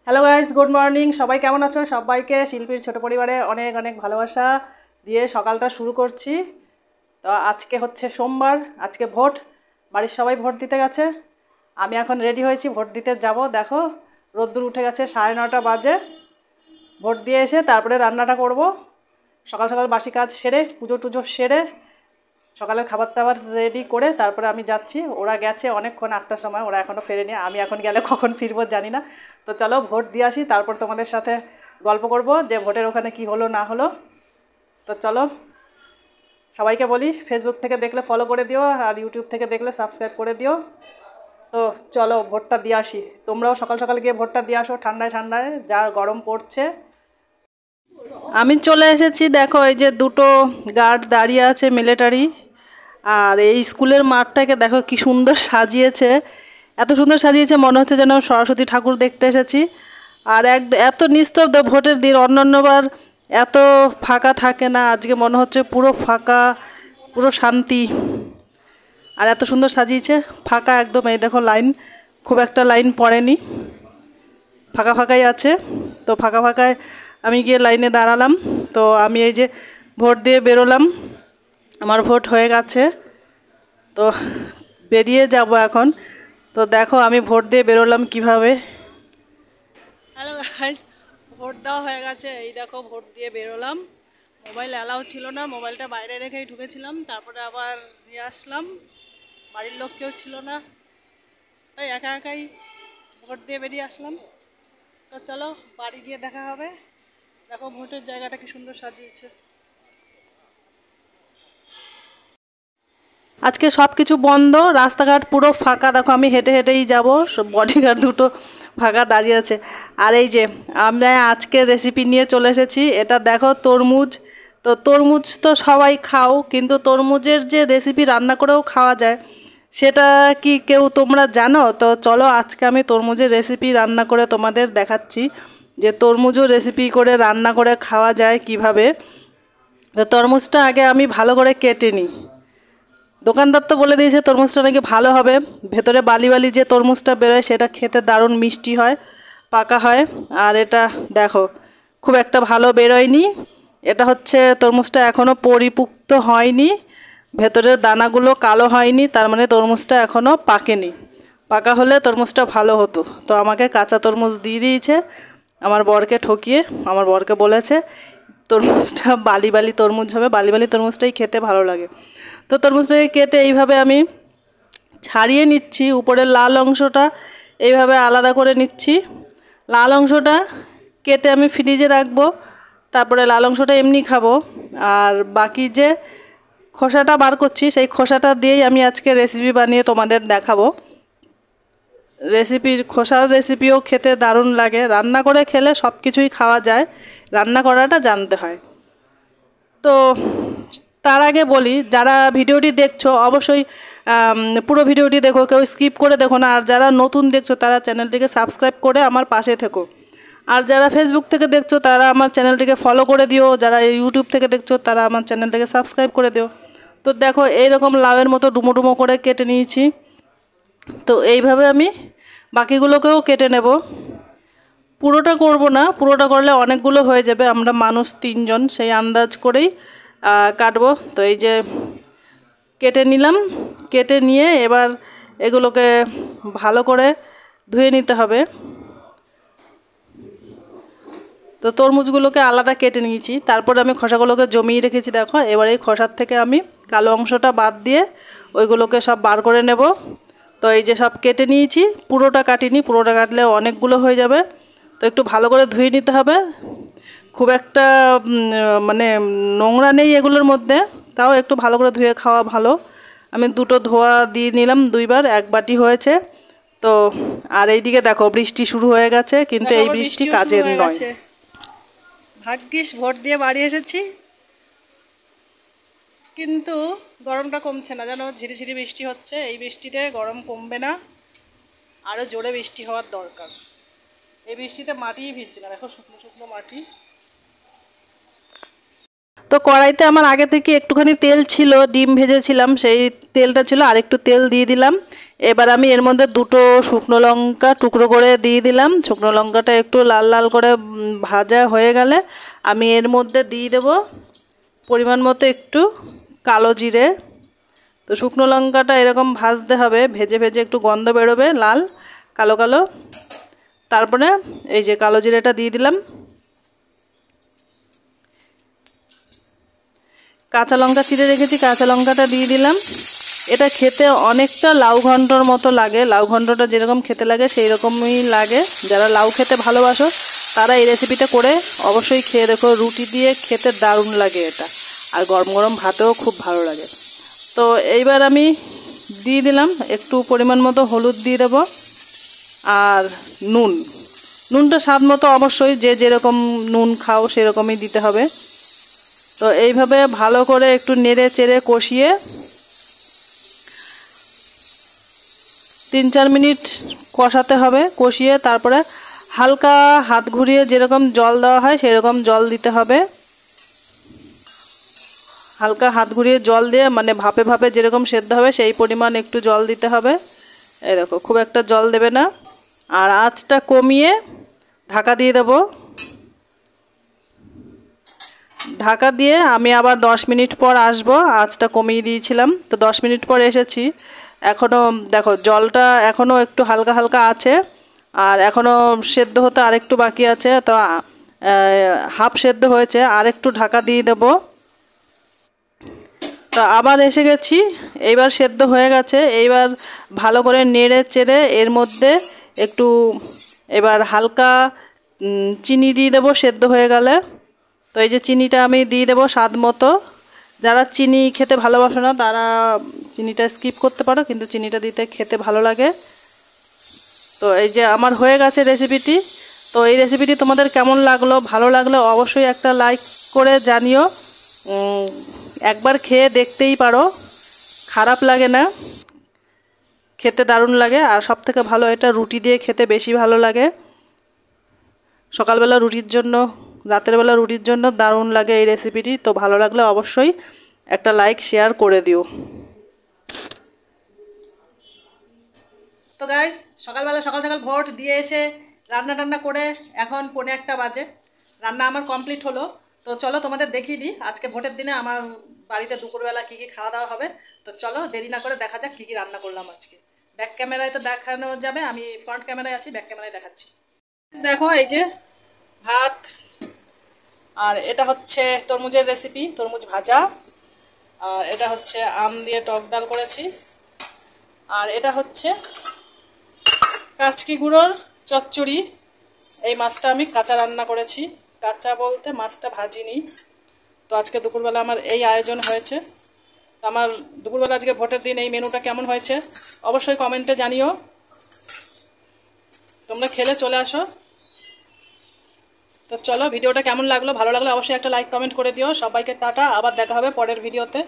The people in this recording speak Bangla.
Hello guys, good morning. সবাই কেমন আছো? সবাইকে শিল্পীর ছোট পরিবারে অনেক অনেক ভালোবাসা দিয়ে সকালটা শুরু করছি। তো আজকে হচ্ছে সোমবার, আজকে ভোট। বাড়ির সবাই ভোট দিতে গেছে, আমি এখন রেডি হয়েছি ভোট দিতে যাব। দেখো রোদ্দুর উঠে গেছে, 9:30 বাজে। ভোট দিয়ে এসে তারপরে রান্নাটা করব। সকাল সকাল বাসি কাজ সেরে, পুজো টুজো সেরে, সকালের খাবার দাবার রেডি করে তারপরে আমি যাচ্ছি। ওরা গেছে অনেকক্ষণ, 8টার সময়, ওরা এখনও ফেরেনি। আমি এখন গেলে কখন ফিরবো জানি না। তো চলো ভোট দিয়ে আসি, তারপর তোমাদের সাথে গল্প করব যে ভোটের ওখানে কি হলো না হলো। তো চলো, সবাইকে বলি ফেসবুক থেকে দেখলে ফলো করে দিও, আর ইউটিউব থেকে দেখলে সাবস্ক্রাইব করে দিও। তো চলো ভোটটা দিয়ে আসি। তোমরাও সকাল সকাল গিয়ে ভোটটা দিয়ে আসো, ঠান্ডায় ঠান্ডায় যা গরম পড়ছে। আমি চলে এসেছি, দেখো এই যে দুটো গার্ড দাঁড়িয়ে আছে, মিলিটারি। আর এই স্কুলের মাঠটাকে দেখো কি সুন্দর সাজিয়েছে, এত সুন্দর সাজিয়েছে মনে হচ্ছে যেন সরস্বতী ঠাকুর দেখতে এসেছি। আর এত নিস্তব্ধ, ভোটের দিন অন্যান্যবার এত ফাঁকা থাকে না, আজকে মনে হচ্ছে পুরো ফাঁকা, পুরো শান্তি। আর এত সুন্দর সাজিয়েছে, ফাঁকা একদম। এই দেখো লাইন, খুব একটা লাইন পড়েনি, ফাঁকা ফাঁকাই আছে। তো ফাঁকা ফাঁকায় আমি গিয়ে লাইনে দাঁড়ালাম। তো আমি এই যে ভোট দিয়ে বেরোলাম, আমার ভোট হয়ে গেছে। তো বেরিয়ে যাব এখন। তো দেখো আমি ভোট দিয়ে বেরোলাম কিভাবে। হ্যালো গাইস, ভোট দেওয়া হয়ে গেছে। এই দেখো ভোট দিয়ে বেরোলাম। মোবাইল অ্যালাউ ছিল না, মোবাইলটা বাইরে রেখেই ঢুকেছিলাম, তারপরে আবার নিয়ে আসলাম। বাড়ির লোক কেউ ছিল না, তাই একা একাই ভোট দিয়ে বেরিয়ে আসলাম। তো চলো বাড়ি গিয়ে দেখা হবে। দেখো ভোটের জায়গাটা কি সুন্দর সাজিয়েছে। আজকে সব কিছু বন্ধ, রাস্তাঘাট পুরো ফাঁকা। দেখো আমি হেঁটে হেঁটেই যাব, সব বডিগার্ড দুটো ফাঁকা দাঁড়িয়ে আছে। আর এই যে আমরা আজকে রেসিপি নিয়ে চলে এসেছি, এটা দেখো তরমুজ। তো তরমুজ তো সবাই খাও, কিন্তু তরমুজের যে রেসিপি রান্না করেও খাওয়া যায়, সেটা কি কেউ তোমরা জানো? তো চলো আজকে আমি তরমুজের রেসিপি রান্না করে তোমাদের দেখাচ্ছি, যে তরমুজও রেসিপি করে রান্না করে খাওয়া যায় কিভাবে। তো তরমুজটা আগে আমি ভালো করে কেটে নিই। দোকানদার তো বলে দিয়েছে তরমুজটা নাকি ভালো হবে, ভেতরে বালি বালি যে তরমুজটা বেরোয় সেটা খেতে দারুণ মিষ্টি হয়, পাকা হয়। আর এটা দেখো খুব একটা ভালো বেরোয়নি। এটা হচ্ছে তরমুজটা এখনও পরিপুক্ত হয়নি, ভেতরের দানাগুলো কালো হয়নি, তার মানে তরমুজটা এখনও পাকেনি। পাকা হলে তরমুজটা ভালো হতো। তো আমাকে কাঁচা তরমুজ দিয়ে দিয়েছে, আমার বরকে ঠকিয়ে। আমার বরকে বলেছে তরমুজটা বালি বালি তরমুজ হবে, বালি বালি তরমুজটাই খেতে ভালো লাগে। তো তরমুজটাকে কেটে এইভাবে আমি ছাড়িয়ে নিচ্ছি, উপরের লাল অংশটা এইভাবে আলাদা করে নিচ্ছি। লাল অংশটা কেটে আমি ফ্রিজে রাখবো, তারপরে লাল অংশটা এমনি খাবো। আর বাকি যে খোসাটা বার করছি, সেই খোসাটা দিয়েই আমি আজকে রেসিপি বানিয়ে তোমাদের দেখাবো। খোসার রেসিপিও খেতে দারুণ লাগে, রান্না করে খেলে সব কিছুই খাওয়া যায়, রান্না করাটা জানতে হয়। তো তার আগে বলি, যারা ভিডিওটি দেখছো অবশ্যই পুরো ভিডিওটি দেখো, কেউ স্কিপ করে দেখো না। আর যারা নতুন দেখছো তারা চ্যানেলটিকে সাবস্ক্রাইব করে আমার পাশে থেকো। আর যারা ফেসবুক থেকে দেখছো তারা আমার চ্যানেলটিকে ফলো করে দিও, যারা ইউটিউব থেকে দেখছো তারা আমার চ্যানেলটিকে সাবস্ক্রাইব করে দিও। তো দেখো এইরকম লাউয়ের মতো ডুমো ডুমো করে কেটে নিয়েছি। তো এইভাবে আমি বাকিগুলোকেও কেটে নেব। পুরোটা করব না, পুরোটা করলে অনেকগুলো হয়ে যাবে, আমরা মানুষ 3জন, সেই আন্দাজ করেই কাটবো। তো এই যে কেটে নিলাম, কেটে নিয়ে এবার এগুলোকে ভালো করে ধুয়ে নিতে হবে। তো তরমুজগুলোকে আলাদা কেটে নিয়েছি, তারপর আমি খোসাগুলোকে জমিয়ে রেখেছি। দেখো এবার এই খোসার থেকে আমি কালো অংশটা বাদ দিয়ে ওইগুলোকে সব বার করে নেব। তো এই যে সব কেটে নিয়েছি, পুরোটা কাটিনি, পুরোটা কাটলে অনেকগুলো হয়ে যাবে। তো একটু ভালো করে ধুয়ে নিতে হবে। খুব একটা মানে নোংরা নেই এগুলোর মধ্যে, তাও একটু ভালো করে ধুয়ে খাওয়া ভালো। আমি দুটো ধোয়া দিয়ে নিলাম, 2বার, 1 বাটি হয়েছে। তো আর এইদিকে দেখো বৃষ্টি শুরু হয়ে গেছে, কিন্তু এই বৃষ্টি কাজের নয়। ভাগ্যিস ভোট দিয়ে বাড়ি এসেছি, কিন্তু গরমটা কমছে না, জানো ঝিরিঝিরি বৃষ্টি হচ্ছে। এই বৃষ্টিতে গরম কমবে না, আরও জোরে বৃষ্টি হওয়ার দরকার। এই বৃষ্টিতে মাটিই ভিজছে না, দেখো শুকনো শুকনো মাটি। তো তো কড়াইতে আমার আগে থেকে একটুখানি তেল ছিল, ডিম ভেজেছিলাম, সেই তেলটা ছিল, আর একটু তেল দিয়ে দিলাম। এবার আমি এর মধ্যে দুটো শুকনো লঙ্কা টুকরো করে দিয়ে দিলাম। শুকনো লঙ্কাটা একটু লাল লাল করে ভাজা হয়ে গেলে আমি এর মধ্যে দিয়ে দেব পরিমাণ মতো একটু কালো জিরে। তো শুকনো লঙ্কাটা এরকম ভাজতে হবে, ভেজে ভেজে একটু গন্ধ বেরোবে লাল কালো কালো। তারপরে এই যে কালো জিরেটা দিয়ে দিলাম। কাঁচা লঙ্কা চিড়ে রেখেছি, কাঁচা লঙ্কাটা দিয়ে দিলাম। এটা খেতে অনেকটা লাউ ঘন্টর মতো লাগে, লাউ ঘন্টটা যেরকম খেতে লাগে সেই রকমই লাগে। যারা লাউ খেতে ভালোবাসো তারা এই রেসিপিটা করে অবশ্যই খেয়ে দেখো, রুটি দিয়ে খেতে দারুণ লাগে এটা, আর গরম গরম ভাতেও খুব ভালো লাগে। তো এইবার আমি দিয়ে দিলাম একটু পরিমাণ মতো হলুদ দিয়ে দেবো, আর নুনটা স্বাদ মতো অবশ্যই যে যেরকম নুন খাও সেরকমই দিতে হবে। তো এইভাবে ভালো করে একটু নেড়ে চেড়ে কষিয়ে 3-4 মিনিট কষাতে হবে। কষিয়ে তারপরে হালকা হাত ঘুরিয়ে যেরকম জল দেওয়া হয় সেরকম জল দিতে হবে। হালকা হাত ঘুরিয়ে জল দিয়ে মানে ভাপে ভাপে যেরকম সেদ্ধ হবে সেই পরিমাণ একটু জল দিতে হবে। এই দেখো, খুব একটা জল দেবে না। আর আঁচটা কমিয়ে ঢাকা দিয়ে দেবো। ঢাকা দিয়ে আমি আবার 10 মিনিট পর আসবো। আঁচটা কমিয়ে দিয়েছিলাম, তো 10 মিনিট পর এসেছি। এখনও দেখো জলটা এখনও একটু হালকা হালকা আছে, আর এখনও সেদ্ধ হতে আরেকটু বাকি আছে। তো হাফ সেদ্ধ হয়েছে, আর একটু ঢাকা দিয়ে দেব। তো আবার এসে গেছি, এইবার সেদ্ধ হয়ে গেছে। এইবার ভালো করে নেড়ে চেড়ে এর মধ্যে একটু এবার হালকা চিনি দিয়ে দেবো সেদ্ধ হয়ে গেলে। তো এই যে চিনিটা আমি দিয়ে দেবো স্বাদ মতো। যারা চিনি খেতে ভালোবাসো না তারা চিনিটা স্কিপ করতে পারো, কিন্তু চিনিটা দিতে খেতে ভালো লাগে। তো এই যে আমার হয়ে গেছে রেসিপিটি। তো এই রেসিপিটি তোমাদের কেমন লাগলো, ভালো লাগলে অবশ্যই একটা লাইক করে জানিও। একবার খেয়ে দেখতেই পারো, খারাপ লাগে না, খেতে দারুণ লাগে। আর সবথেকে ভালো এটা রুটি দিয়ে খেতে বেশি ভালো লাগে। সকালবেলা রুটির জন্য, রাতের বেলা রুটির জন্য দারুণ লাগে এই রেসিপিটি। তো ভালো লাগলে অবশ্যই একটা লাইক শেয়ার করে দিও। তো গাইস, সকালবেলা সকাল সকাল ভোট দিয়ে এসে রান্না টান্না করে এখন 1:45 বাজে, রান্না আমার কমপ্লিট হলো। তো চলো তোমাদের দেখিয়ে দিই আজকে ভোটের দিনে আমার বাড়িতে দুপুরবেলা কী কী খাওয়া দাওয়া হবে। তো চলো দেরি না করে দেখা যাক কী কী রান্না করলাম আজকে। ব্যাক ক্যামেরায় তো দেখানো যাবে, আমি ফ্রন্ট ক্যামেরায় আছি, ব্যাক ক্যামেরায় দেখাচ্ছি। দেখো এই যে ভাত, আর এটা হচ্ছে তরমুজের রেসিপি, তরমুজ ভাজা, আর এটা হচ্ছে আম দিয়ে টক ডাল করেছি, আর এটা হচ্ছে কাচকি গুঁড়োর চচ্চড়ি। এই মাছটা আমি কাঁচা রান্না করেছি, কাঁচা বলতে মাছটা ভাজিনি। তো আজকে দুপুরবেলা আমার এই আয়োজন হয়েছে। তো আমার দুপুরবেলা আজকে ভোটের দিন এই মেনুটা কেমন হয়েছে অবশ্যই কমেন্টে জানিও। তোমরা খেলে চলে আসো। তো চলো, ভিডিওটা কেমন লাগলো, ভালো লাগলে অবশ্যই একটা লাইক কমেন্ট করে দিও। সবাইকে টাটা, আবার দেখা হবে পরের ভিডিওতে।